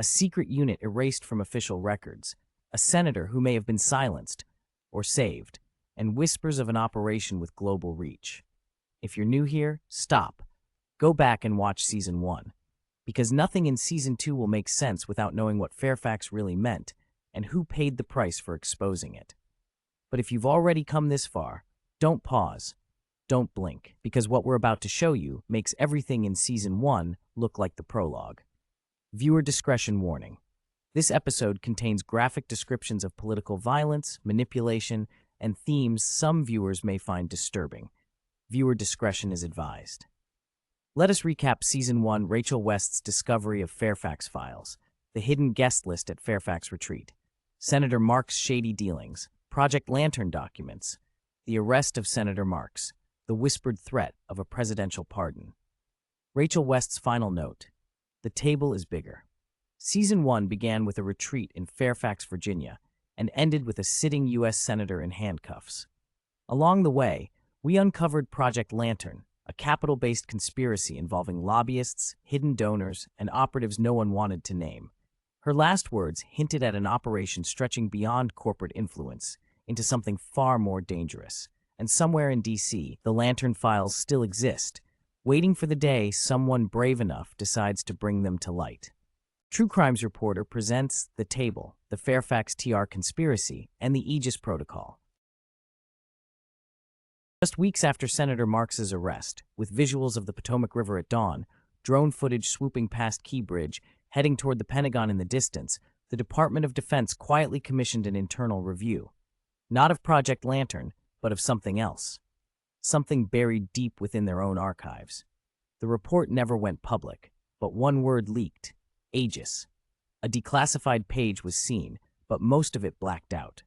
a secret unit erased from official records, a senator who may have been silenced or saved, and whispers of an operation with global reach. If you're new here, stop. Go back and watch Season 1, because nothing in Season 2 will make sense without knowing what Fairfax really meant and who paid the price for exposing it. But if you've already come this far, don't pause, don't blink, because what we're about to show you makes everything in Season 1 look like the prologue. Viewer discretion warning. This episode contains graphic descriptions of political violence, manipulation, and themes some viewers may find disturbing. Viewer discretion is advised. Let us recap Season 1, Rachel West's discovery of Fairfax files, the hidden guest list at Fairfax Retreat, Senator Marks' shady dealings, Project Lantern documents, the arrest of Senator Marks, the whispered threat of a presidential pardon. Rachel West's final note: the table is bigger. Season 1 began with a retreat in Fairfax, Virginia, and ended with a sitting U.S. senator in handcuffs. Along the way, we uncovered Project Lantern, a Capitol-based conspiracy involving lobbyists, hidden donors, and operatives no one wanted to name. Her last words hinted at an operation stretching beyond corporate influence into something far more dangerous. And somewhere in D.C., the Lantern files still exist, waiting for the day someone brave enough decides to bring them to light. True Crimes Reporter presents The Table, the Fairfax TR Conspiracy, and the Aegis Protocol. Just weeks after Senator Marks's arrest, with visuals of the Potomac River at dawn, drone footage swooping past Key Bridge, heading toward the Pentagon in the distance, the Department of Defense quietly commissioned an internal review. Not of Project Lantern, but of something else. Something buried deep within their own archives. The report never went public, but one word leaked: Aegis. A declassified page was seen, but most of it blacked out.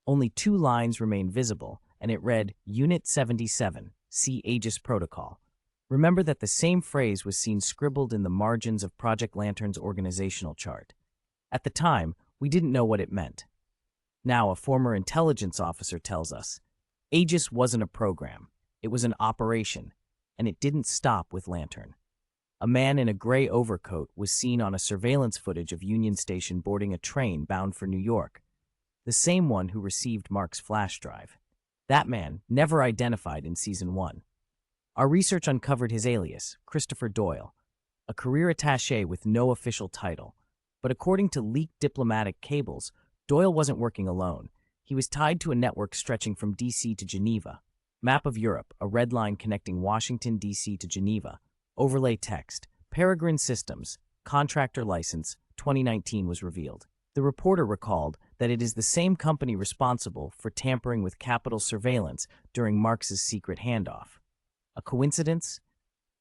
Only 2 lines remained visible, and it read, Unit 77, see Aegis Protocol. Remember that the same phrase was seen scribbled in the margins of Project Lantern's organizational chart. At the time, we didn't know what it meant. Now, a former intelligence officer tells us, Aegis wasn't a program, it was an operation, and it didn't stop with Lantern. A man in a gray overcoat was seen on a surveillance footage of Union Station boarding a train bound for New York, the same one who received Mark's flash drive. That man, never identified in Season 1. Our research uncovered his alias, Christopher Doyle, a career attaché with no official title. But according to leaked diplomatic cables, Doyle wasn't working alone. He was tied to a network stretching from D.C. to Geneva. Map of Europe, a red line connecting Washington, D.C. to Geneva. Overlay text, Peregrine Systems, contractor license, 2019 was revealed. The reporter recalled that it is the same company responsible for tampering with Capitol surveillance during Marks's secret handoff. A coincidence?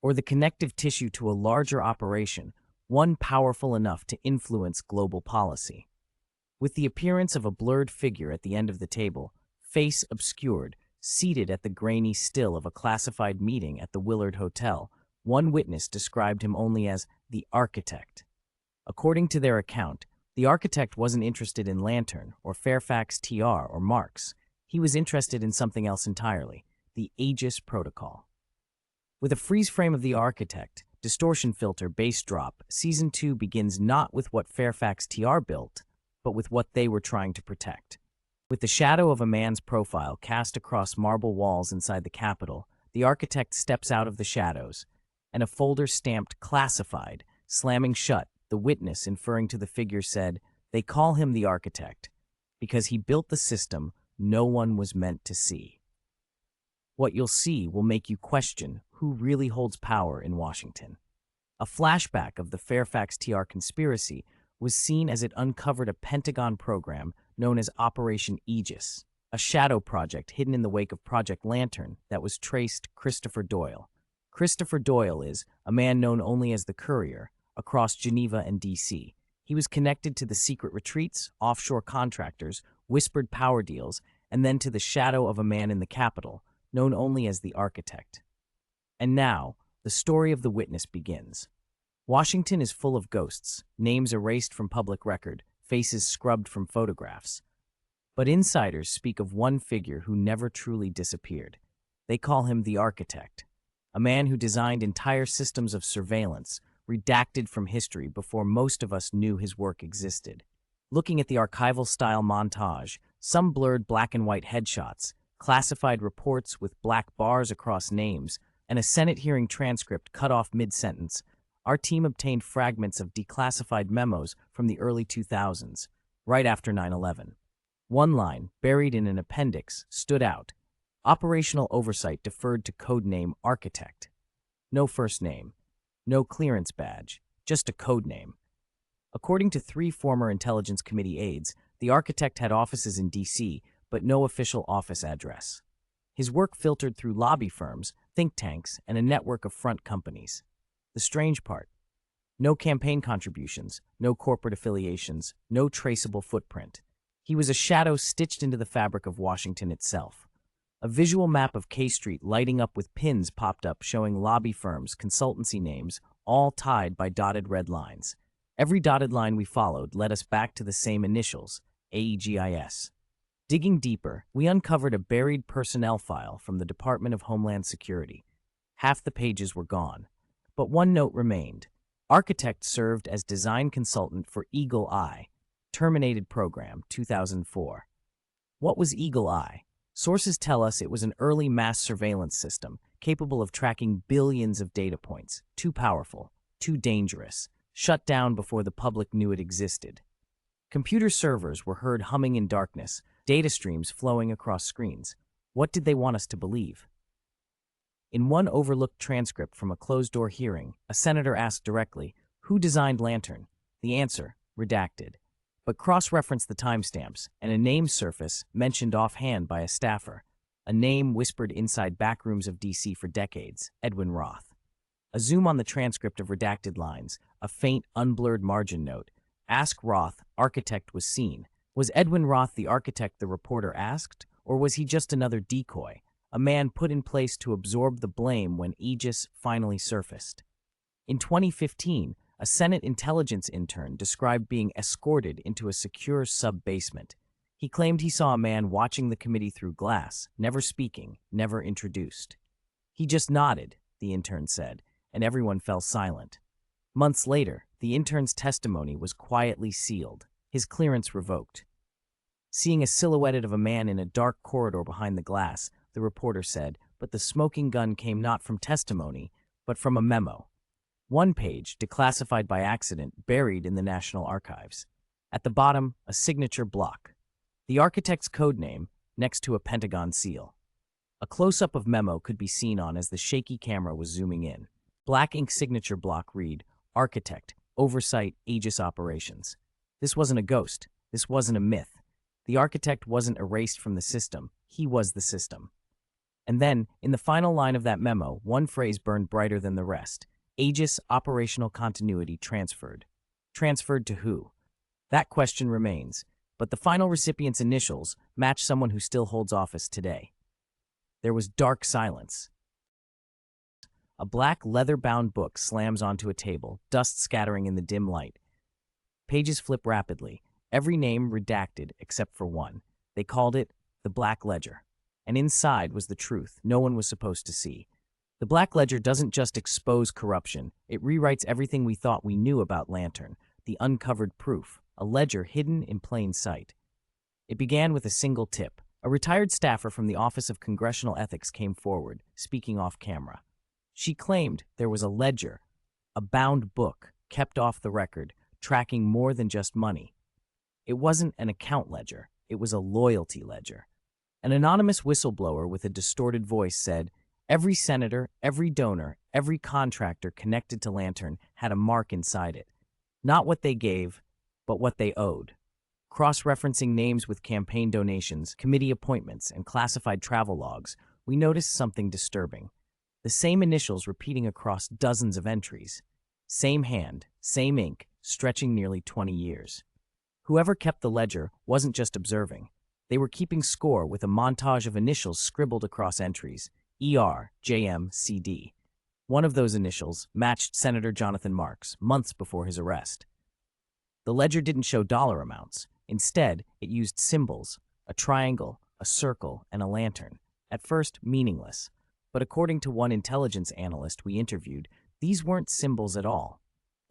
Or the connective tissue to a larger operation, one powerful enough to influence global policy? With the appearance of a blurred figure at the end of the table, face obscured, seated at the grainy still of a classified meeting at the Willard Hotel, one witness described him only as the architect. According to their account, the architect wasn't interested in Lantern or Fairfax TR or Marks. He was interested in something else entirely, the Aegis Protocol. With a freeze frame of the architect, distortion filter, bass drop, Season 2 begins not with what Fairfax TR built, but with what they were trying to protect. With the shadow of a man's profile cast across marble walls inside the Capitol, the architect steps out of the shadows, and a folder stamped classified, slamming shut. The witness, inferring to the figure, said, "They call him the architect because he built the system no one was meant to see." What you'll see will make you question who really holds power in Washington. A flashback of the Fairfax TR conspiracy was seen as it uncovered a Pentagon program known as Operation Aegis, a shadow project hidden in the wake of Project Lantern that was traced Christopher Doyle. Christopher Doyle is a man known only as the Courier across Geneva and D.C. He was connected to the secret retreats, offshore contractors, whispered power deals, and then to the shadow of a man in the Capitol, known only as the architect. And now, the story of the witness begins. Washington is full of ghosts, names erased from public record, faces scrubbed from photographs. But insiders speak of one figure who never truly disappeared. They call him the architect, a man who designed entire systems of surveillance, redacted from history before most of us knew his work existed. Looking at the archival-style montage, some blurred black and white headshots, classified reports with black bars across names, and a Senate hearing transcript cut off mid-sentence, our team obtained fragments of declassified memos from the early 2000s, right after 9/11. One line, buried in an appendix, stood out. Operational oversight deferred to codename Architect. No first name, no clearance badge, just a codename. According to 3 former Intelligence Committee aides, the architect had offices in D.C., but no official office address. His work filtered through lobby firms, think tanks, and a network of front companies. The strange part: no campaign contributions, no corporate affiliations, no traceable footprint. He was a shadow stitched into the fabric of Washington itself. A visual map of K Street lighting up with pins popped up showing lobby firms, consultancy names, all tied by dotted red lines. Every dotted line we followed led us back to the same initials, AEGIS. Digging deeper, we uncovered a buried personnel file from the Department of Homeland Security. Half the pages were gone, but one note remained. Architect served as design consultant for Eagle Eye. Terminated program, 2004. What was Eagle Eye? Sources tell us it was an early mass surveillance system capable of tracking billions of data points. Too powerful, too dangerous, shut down before the public knew it existed. Computer servers were heard humming in darkness, data streams flowing across screens. What did they want us to believe? In one overlooked transcript from a closed-door hearing, a senator asked directly, "Who designed Lantern?" The answer, redacted. But cross-referenced the timestamps, and a name surfaced mentioned offhand by a staffer, a name whispered inside backrooms of D.C. for decades, Edwin Roth. A zoom on the transcript of redacted lines, a faint, unblurred margin note. Ask Roth, architect was seen. Was Edwin Roth the architect the reporter asked, or was he just another decoy, a man put in place to absorb the blame when Aegis finally surfaced? In 2015, a Senate intelligence intern described being escorted into a secure sub-basement. He claimed he saw a man watching the committee through glass, never speaking, never introduced. He just nodded, the intern said, and everyone fell silent. Months later, the intern's testimony was quietly sealed, his clearance revoked. Seeing a silhouette of a man in a dark corridor behind the glass, the reporter said, but the smoking gun came not from testimony, but from a memo. One page, declassified by accident, buried in the National Archives. At the bottom, a signature block. The architect's codename, next to a Pentagon seal. A close-up of memo could be seen on as the shaky camera was zooming in. Black ink signature block read, Architect, Oversight, Aegis Operations. This wasn't a ghost. This wasn't a myth. The architect wasn't erased from the system. He was the system. And then, in the final line of that memo, one phrase burned brighter than the rest. Aegis Operational Continuity transferred. Transferred to who? That question remains, but the final recipient's initials match someone who still holds office today. There was dark silence. A black leather-bound book slams onto a table, dust scattering in the dim light. Pages flip rapidly, every name redacted except for one. They called it the Black Ledger. And inside was the truth no one was supposed to see. The Black Ledger doesn't just expose corruption, it rewrites everything we thought we knew about Lantern, the uncovered proof, a ledger hidden in plain sight. It began with a single tip. A retired staffer from the Office of Congressional Ethics came forward, speaking off camera. She claimed there was a ledger, a bound book, kept off the record, tracking more than just money. It wasn't an account ledger, it was a loyalty ledger. An anonymous whistleblower with a distorted voice said, every senator, every donor, every contractor connected to Lantern had a mark inside it. Not what they gave, but what they owed. Cross-referencing names with campaign donations, committee appointments, and classified travel logs, we noticed something disturbing. The same initials repeating across dozens of entries. Same hand, same ink, stretching nearly 20 years. Whoever kept the ledger wasn't just observing. They were keeping score with a montage of initials scribbled across entries. ER, JM, CD. One of those initials matched Senator Jonathan Marks months before his arrest. The ledger didn't show dollar amounts. Instead, it used symbols, a triangle, a circle, and a lantern. At first, meaningless. But according to one intelligence analyst we interviewed, these weren't symbols at all.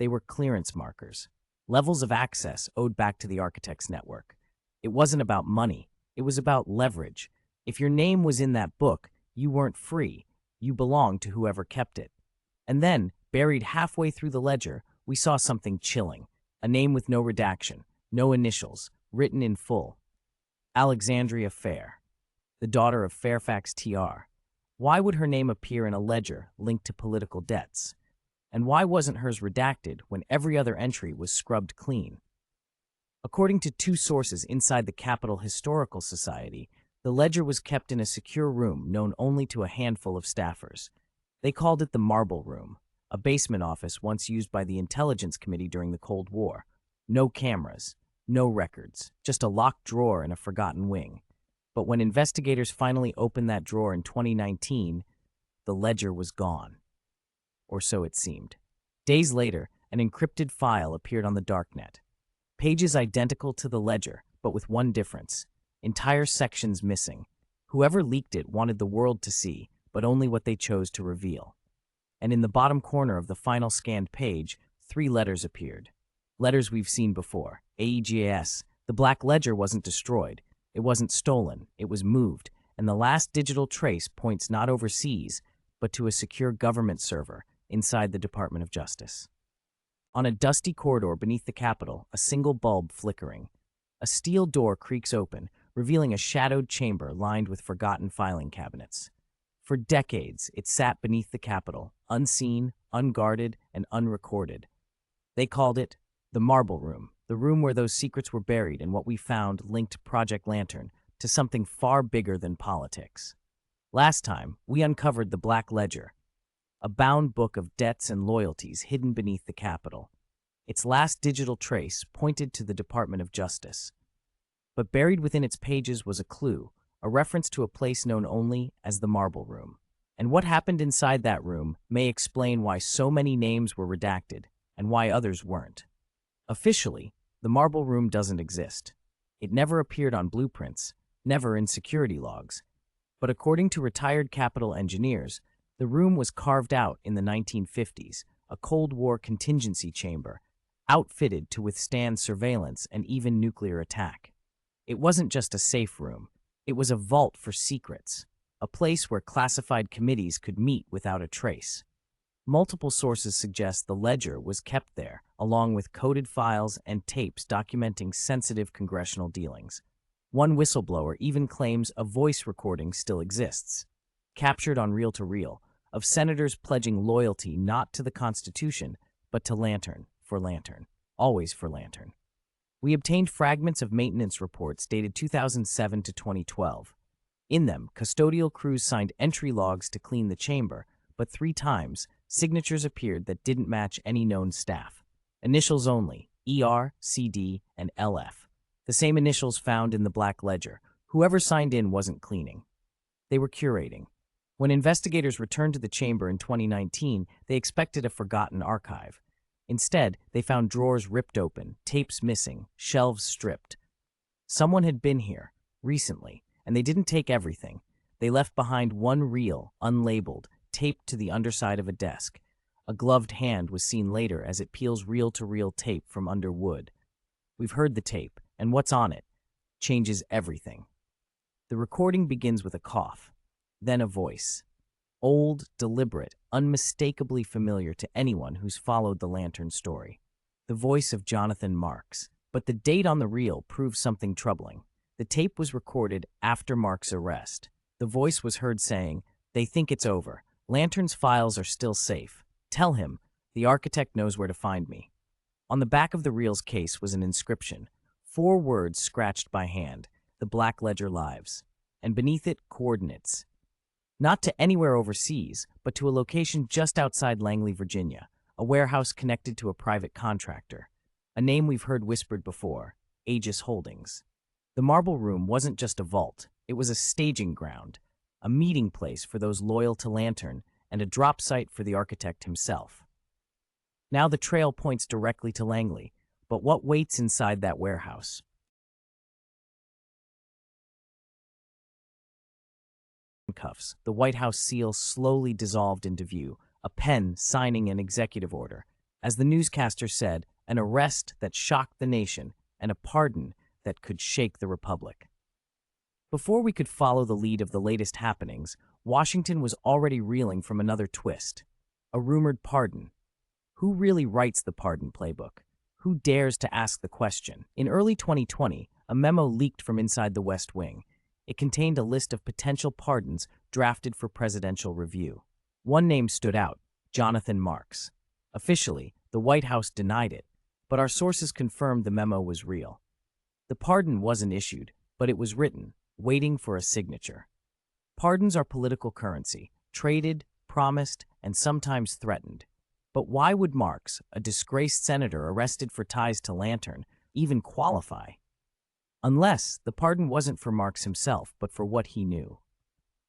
They were clearance markers, levels of access owed back to the architect's network. It wasn't about money, it was about leverage. If your name was in that book, you weren't free. You belonged to whoever kept it. And then, buried halfway through the ledger, we saw something chilling. A name with no redaction, no initials, written in full. Alexandria Fair, the daughter of Fairfax TR. Why would her name appear in a ledger linked to political debts? And why wasn't hers redacted when every other entry was scrubbed clean? According to two sources inside the Capitol Historical Society, the ledger was kept in a secure room known only to a handful of staffers. They called it the Marble Room, a basement office once used by the Intelligence Committee during the Cold War. No cameras, no records, just a locked drawer in a forgotten wing. But when investigators finally opened that drawer in 2019, the ledger was gone. Or so it seemed. Days later, an encrypted file appeared on the darknet. Pages identical to the ledger, but with one difference. Entire sections missing. Whoever leaked it wanted the world to see, but only what they chose to reveal. And in the bottom corner of the final scanned page, 3 letters appeared. Letters we've seen before. AEGAS. The Black Ledger wasn't destroyed. It wasn't stolen. It was moved. And the last digital trace points not overseas, but to a secure government server inside the Department of Justice. On a dusty corridor beneath the Capitol, a single bulb flickering. A steel door creaks open, revealing a shadowed chamber lined with forgotten filing cabinets. For decades, it sat beneath the Capitol, unseen, unguarded, and unrecorded. They called it the Marble Room, the room where those secrets were buried, and what we found linked Project Lantern to something far bigger than politics. Last time, we uncovered the Black Ledger, a bound book of debts and loyalties hidden beneath the Capitol. Its last digital trace pointed to the Department of Justice. But buried within its pages was a clue, a reference to a place known only as the Marble Room. And what happened inside that room may explain why so many names were redacted and why others weren't. Officially, the Marble Room doesn't exist. It never appeared on blueprints, never in security logs. But according to retired Capitol engineers, the room was carved out in the 1950s, a Cold War contingency chamber, outfitted to withstand surveillance and even nuclear attack. It wasn't just a safe room. It was a vault for secrets, a place where classified committees could meet without a trace. Multiple sources suggest the ledger was kept there, along with coded files and tapes documenting sensitive congressional dealings. One whistleblower even claims a voice recording still exists, captured on reel-to-reel, of senators pledging loyalty not to the Constitution, but to Lantern, for Lantern, always for Lantern. We obtained fragments of maintenance reports dated 2007 to 2012. In them, custodial crews signed entry logs to clean the chamber, but 3 times, signatures appeared that didn't match any known staff. Initials only, ER, CD, and LF. The same initials found in the Black Ledger. Whoever signed in wasn't cleaning. They were curating. When investigators returned to the chamber in 2019, they expected a forgotten archive. Instead, they found drawers ripped open, tapes missing, shelves stripped. Someone had been here, recently, and they didn't take everything. They left behind one reel, unlabeled, taped to the underside of a desk. A gloved hand was seen later as it peels reel-to-reel tape from under wood. We've heard the tape, and what's on it changes everything. The recording begins with a cough, then a voice. Old, deliberate, unmistakably familiar to anyone who's followed the Lantern story. The voice of Jonathan Marks. But the date on the reel proves something troubling. The tape was recorded after Marks' arrest. The voice was heard saying, "They think it's over. Lantern's files are still safe. Tell him, the architect knows where to find me." On the back of the reel's case was an inscription, 4 words scratched by hand, "The Black Ledger Lives," and beneath it, coordinates. Not to anywhere overseas, but to a location just outside Langley, Virginia, a warehouse connected to a private contractor. A name we've heard whispered before, Aegis Holdings. The Marble Room wasn't just a vault, it was a staging ground, a meeting place for those loyal to Lantern, and a drop site for the architect himself. Now the trail points directly to Langley, but what waits inside that warehouse? Cuffs, the White House seal slowly dissolved into view, a pen signing an executive order. As the newscaster said, an arrest that shocked the nation and a pardon that could shake the republic. Before we could follow the lead of the latest happenings, Washington was already reeling from another twist, a rumored pardon. Who really writes the pardon playbook? Who dares to ask the question? In early 2020, a memo leaked from inside the West Wing. It contained a list of potential pardons drafted for presidential review. One name stood out, Jonathan Marks. Officially, the White House denied it, but our sources confirmed the memo was real. The pardon wasn't issued, but it was written, waiting for a signature. Pardons are political currency, traded, promised, and sometimes threatened. But why would Marks, a disgraced senator arrested for ties to Lantern, even qualify? Unless the pardon wasn't for Marks himself, but for what he knew.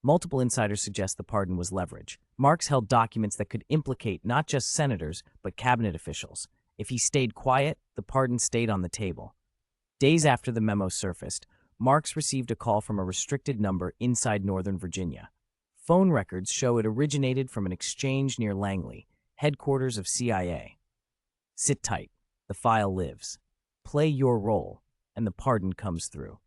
Multiple insiders suggest the pardon was leverage. Marks held documents that could implicate not just senators, but cabinet officials. If he stayed quiet, the pardon stayed on the table. Days after the memo surfaced, Marks received a call from a restricted number inside Northern Virginia. Phone records show it originated from an exchange near Langley, headquarters of CIA. Sit tight, the file lives. Play your role, and the pardon comes through.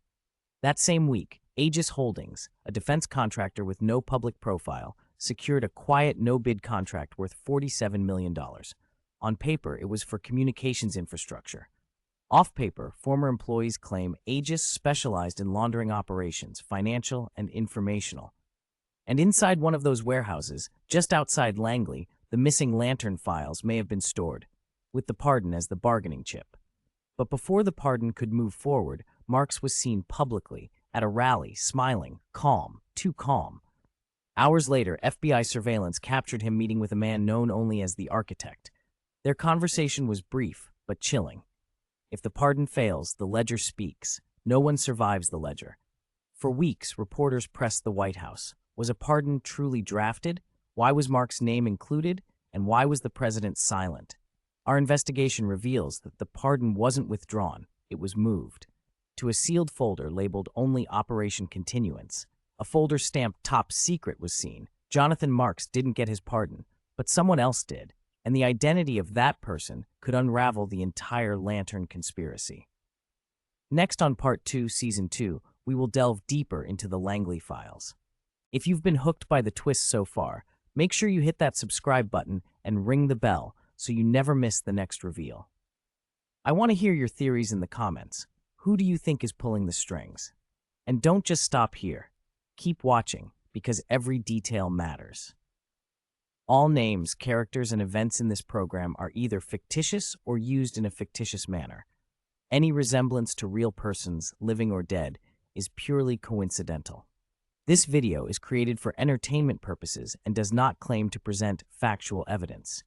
That same week, Aegis Holdings, a defense contractor with no public profile, secured a quiet no-bid contract worth $47 million. On paper, it was for communications infrastructure. Off paper, former employees claim Aegis specialized in laundering operations, financial and informational. And inside one of those warehouses, just outside Langley, the missing Lantern files may have been stored, with the pardon as the bargaining chip. But before the pardon could move forward, Marks was seen publicly at a rally, smiling, calm, too calm. Hours later, FBI surveillance captured him meeting with a man known only as the Architect. Their conversation was brief, but chilling. If the pardon fails, the ledger speaks. No one survives the ledger. For weeks, reporters pressed the White House. Was a pardon truly drafted? Why was Marks' name included? And why was the president silent? Our investigation reveals that the pardon wasn't withdrawn. It was moved to a sealed folder labeled only Operation Continuance. A folder stamped Top Secret was seen. Jonathan Marks didn't get his pardon, but someone else did, and the identity of that person could unravel the entire Lantern conspiracy. Next on Part 2, Season 2, we will delve deeper into the Langley files. If you've been hooked by the twists so far, make sure you hit that subscribe button and ring the bell so you never miss the next reveal. I want to hear your theories in the comments. Who do you think is pulling the strings? And don't just stop here. Keep watching, because every detail matters. All names, characters, and events in this program are either fictitious or used in a fictitious manner. Any resemblance to real persons, living or dead, is purely coincidental. This video is created for entertainment purposes and does not claim to present factual evidence.